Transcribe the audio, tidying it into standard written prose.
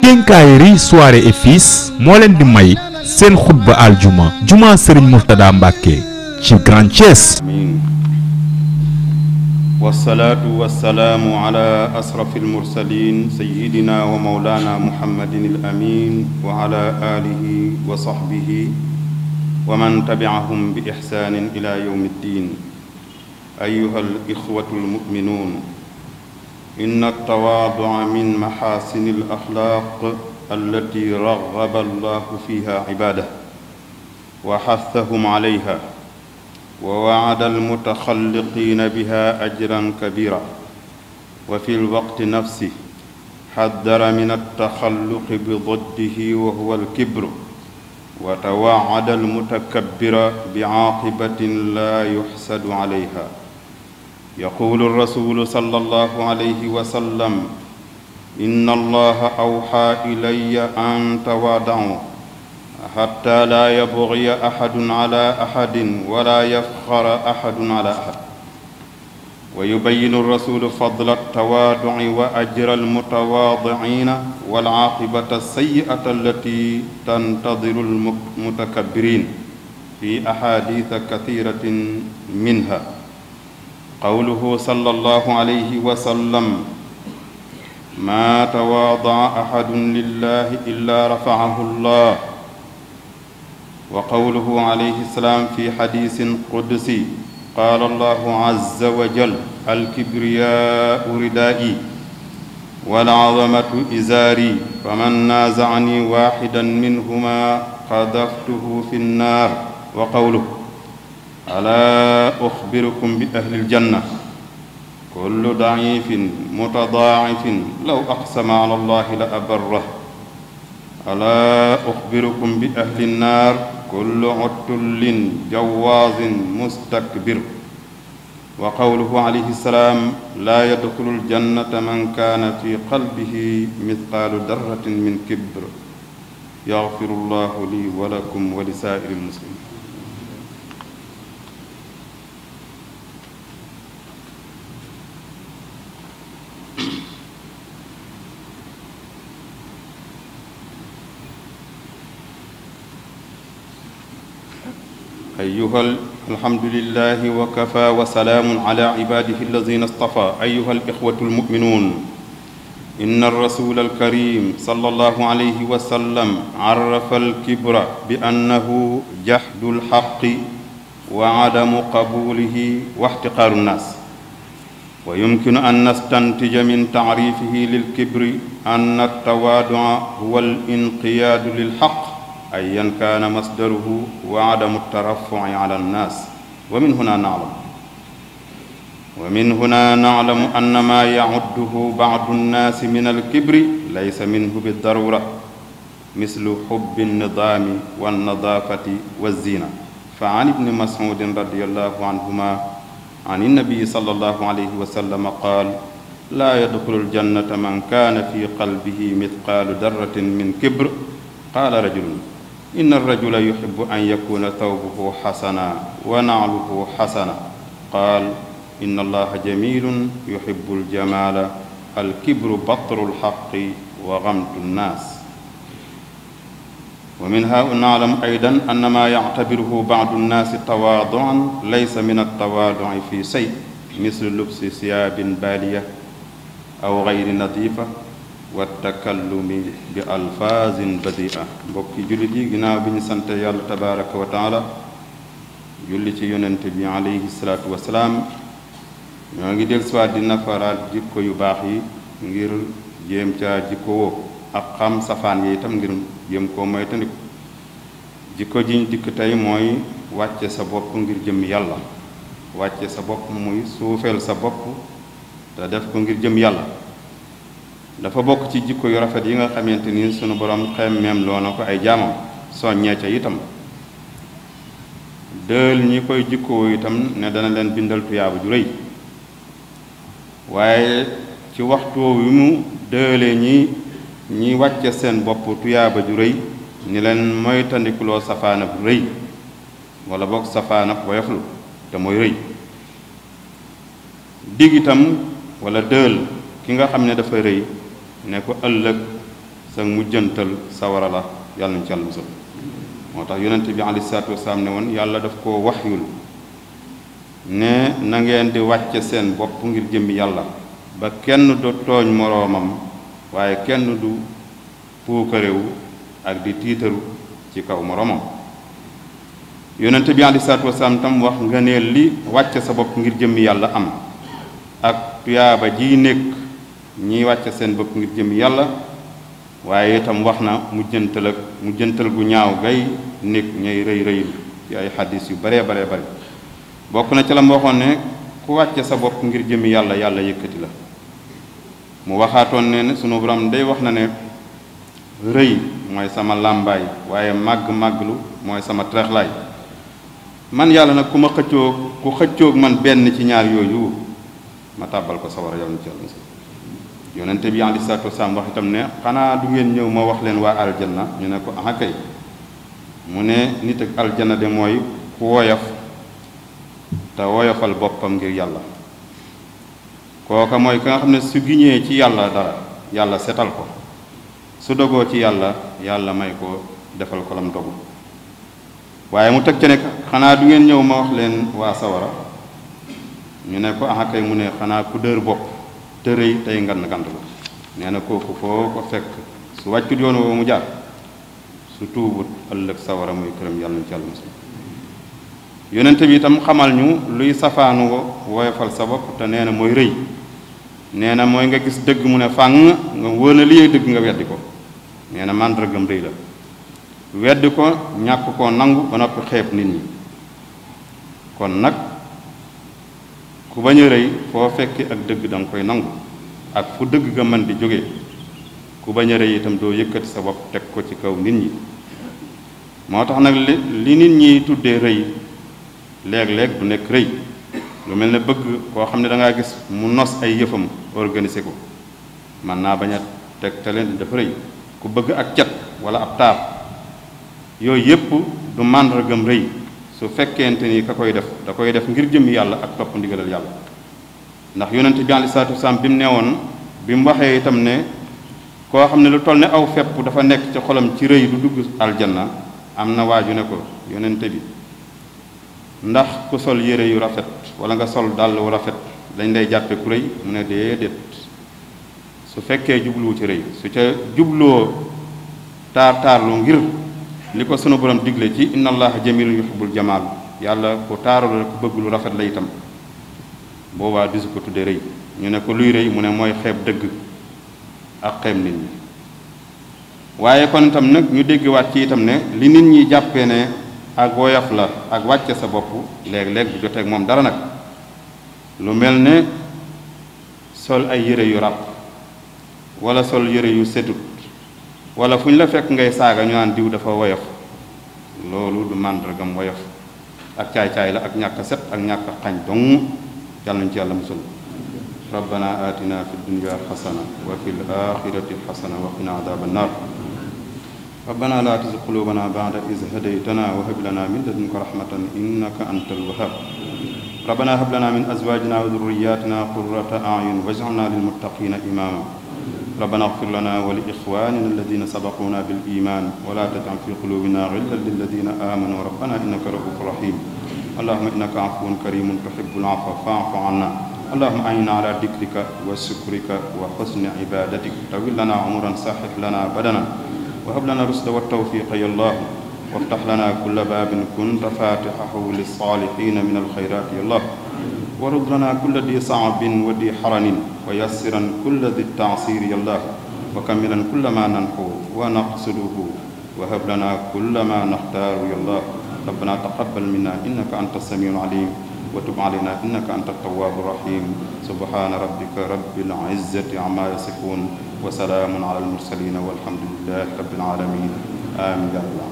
quincaillerie Soirée et Fils moo leen di may seen xutba aljuma juma Serigne Mourtada Mbacke ci Grand Thiès. wasalaatu wasalaamu ala asrafil mursaliin sayyidina wa mawlaana muhammadin al amiin wa ala aalihi wa sahbihi wa man tabi'ahum bi ihsaanin ila yawmi ddiin. ayyuhal ixwatul mu'minuun, inna at-tawaadu'a min maxaasinil axlaaq allati raghaba Allahu fiihaa cibaadahu wa hathahum calayhaa wa wa'ada al-mutaxalliqiina bihaa ajran kabiiran, wa fil waqti nafsihi haddara min at-taxalluqi bi diddihi wa huwa al-kibru, wa tawa'ada al-mutakabbira bi caaqibatin laa yuxsadu calayhaa. يقول الرسول صلى الله عليه وسلم: إن الله أوحى إلي أن تواضعوا حتى لا يبغي أحد على أحد ولا يفخر أحد على أحد. ويبين الرسول فضل التواضع وأجر المتواضعين والعاقبة السيئة التي تنتظر المتكبرين في أحاديث كثيرة منها قوله صلى الله عليه وسلم: ما تواضع أحد لله إلا رفعه الله. وقوله عليه السلام في حديث قدسي: قال الله عز وجل: الكبرياء ردائي والعظمة إزاري فمن نازعني واحدا منهما قذفته في النار. وقوله: ألا أخبركم بأهل الجنة كل ضعيف متضاعف لو أقسم على الله لأبره. ألا أخبركم بأهل النار كل عتل جواز مستكبر. وقوله عليه السلام: لا يدخل الجنة من كان في قلبه مثقال ذرة من كبر. يغفر الله لي ولكم ولسائر المسلمين. أيها الحمد لله وكفى وسلام على عباده الذين اصطفى. أيها الإخوة المؤمنون، إن الرسول الكريم صلى الله عليه وسلم عرف الكبر بأنه جحد الحق وعدم قبوله واحتقار الناس. ويمكن أن نستنتج من تعريفه للكبر أن التواضع هو الانقياد للحق أيا كان مصدره وعدم الترفع على الناس. ومن هنا نعلم أن ما يعده بعض الناس من الكبر ليس منه بالضرورة، مثل حب النظام والنظافة والزينة. فعن ابن مسعود رضي الله عنهما عن النبي صلى الله عليه وسلم قال: لا يدخل الجنة من كان في قلبه مثقال ذرة من كبر. قال رجل: إن الرجل يحب أن يكون ثوبه حسنا ونعله حسنا. قال: إن الله جميل يحب الجمال. الكبر بطر الحق وغمط الناس. ومنها نعلم أيضا أن ما يعتبره بعض الناس تواضعا ليس من التواضع في شيء، مثل لبس ثياب بالية أو غير نظيفة wa takallumi bi alfaazin badia. mbokki jullit yi, ginnaaw bi ñu sante yàlla tabaraka wa taala julli ci yonent bi alayhi salaatu wasalaam, ñoo ngi del siwaat di nafaraat jikko yu baax yi ngir jéem caa jikko woo ak xam safaan yi itam ngir jéem koo moytandiku. jikko jiñ dikk tey mooy wàcce sa bopp ngir jëm yàlla. wàcce sa bopp muy suufeel sa bopp te def ko ngir jëm yàlla. dafa bokk ci jikko yu rafet yi nga xamante ni sunu borom xemmeem loo na ko ay jaamam, soññee ca itam dël ñi koy jikkoo itam ne dana leen bindal tuyaaba ju rëy. waaye ci waxtu wi mu dëlee ñi wàcce seen bopp tuyaaba ju rëy ni leen moytandikuloo safaanab rëy wala bokk safaanab woyoflu te mooy rëy. dig itam wala dël ki nga xam ne dafa rëy ne ko ëllëg sa mujjantal sawara la yàlla nañ ci yàlla musal moo tax yonente bi alayhi salaatu wasalaam ne woon yàlla daf koo waxyul ne na ngeen di wàcce seen bopp ngir jëmmi yàlla ba kenn du tooñ moroomam waaye kenn du puukarewu ak di tiitaru ci kaw moroomam yonente bi alayhi salaatu wasalaam tam wax nga ne li wàcce sa bopp ngir jëmmi yàlla am ak tuyaaba ji nekk ñiy wàcce seen bopp ngir jëmmi yàlla waaye itam wax na mujjantal gu ñaaw gay nekk ñay rëy rëylu ci ay xadis yu baree baree bari bokk na ci la mu waxoon ne ku wàcce sa bopp ngir jëmmi yàlla yàlla yëkkati la mu waxaatoon ne sunu borom day wax na ne rëy mooy sama làmbaay waaye màgg-màgglu mooy sama trexlaay man yàlla nag ku xëccoog man benn ci ñaar yooyu ma tàbbal ko sawara yàlla na ci yàlla yonente bi alayhi salaatu wasalaam wax itam ne xanaa du ngeen ñëw ma wax leen waa aljanna ñu ne ko aha kay mu ne nit ak aljanna de mooy ku woyof te woyofal boppam ngir yàlla kooka mooy ka nga xam ne su giñee ci yàlla dara yàlla setal ko su dogoo ci yàlla yàlla may ko defal ko lam dogu waaye mu teg ca ne xanaa du ngeen ñëw ma wax leen waa sawara ñu ne ko aha kay mu ne xanaa ku dër bopp te rëy tey ngand la nee na kooku foo ko fekk su wàccut yoon woo mu jaar su tuubut ëllëg sawara muy këram yàlla na ci yàlla musal yonente bi itam xamal ñu luy safaanu woyofal sa bopp te nee na mooy rëy nee na mooy nga gis dëgg mu ne fàng nga wóor na lii dëgg nga weddi ko nee na màndargam rëy la weddi ko ñàkk koo nangu ba noppi xeeb nit ñi kon nag ku bañ a rëy foo fekki ak dëgg danga koy nangu ak fu dëgg ga mën di jóge ku bañ a rëy itam doo yëkkati sa bopp teg ko ci kaw nit ñi moo tax nag li nit ñi tuddee rëy léeg-léeg du nekk rëy lu mel ne bëgg koo xam ne da ngaa gis mu nos ay yëfam organiser ko man naa bañ a teg te leen dafa rëy ku bëgg ak cet wala ab taar yooyu yépp du màndargam rëy su fekkente ni ka koy def da koy def ngir jëmmi yàlla ak topp ndigalal yàlla ndax yonente bi alayhi salaatu wasalaam bi mu newoon bi mu waxee itam ne koo xam ne lu toll ne aw fepp dafa nekk ci xolam ci rëy du dugg aljanna am na waaju ne ko yonente bi ndax ku sol yére yu rafet wala nga sol dàll wu rafet dañ lay jàppe ku rëy mu ne déedéet su fekkee jubluwu ci rëy su ca jubloo taarlu ngir li ko sunu borom digle ci inna allaha jamilun yuhibbul jamaal yàlla ku taaru la ku bëgg lu rafet la itam boobaa disu ko tudde rëy ñu ne ko luy rëy mu ne mooy xeeb dëgg ak xeeb nit ñi waaye kon itam nag ñu déggwaat ci itam ne li nit ñi jàppee ne ak woyof la ak wàcce sa bopp léeg-léeg bu joteeg moom dara nag lu mel ne sol ay yére yu ràpp wala sol yére yu setut wala fu ñu la fekk ngay saaga ñu naan diw dafa woyof loolu du màndargam woyof ak caay-caay la ak ñàkk set ak ñàkk xañ dong yàlla nañu ci yàlla musal rabbana atina fi dunya xasana wa fi l axirati xasana wa qina adaba annar rabbana la tuzigh qulubana ba'da iz hadaytana wa hab lana min ladunka rahmatan innaka antal wahhab rabbana hab lana min azwajina wa dhurriyyatina qurrata a'yun waj'alna lil muttaqina imama ربنا اغفر لنا ولإخواننا الذين سبقونا بالإيمان ولا تجعل في قلوبنا غلا للذين آمنوا ربنا إنك رؤوف رحيم اللهم إنك عفو كريم تحب العفو فاعف عنا اللهم أعنا على ذكرك وشكرك وحسن عبادتك طول لنا عمرا صحح لنا بدنا وهب لنا الرشد والتوفيق يا الله وافتح لنا كل باب كنت فاتحه للصالحين من الخيرات يا الله ورد لنا كل ذي صعب وذي حرن ويسرا كل ذي التعسير يا الله وكملا كل ما ننحو ونقصده وهب لنا كل ما نختار يا الله ربنا تقبل منا إنك أنت السميع العليم وتب علينا إنك أنت التواب الرحيم سبحان ربك رب العزة عما يصفون وسلام على المرسلين والحمد لله رب العالمين آمين يا الله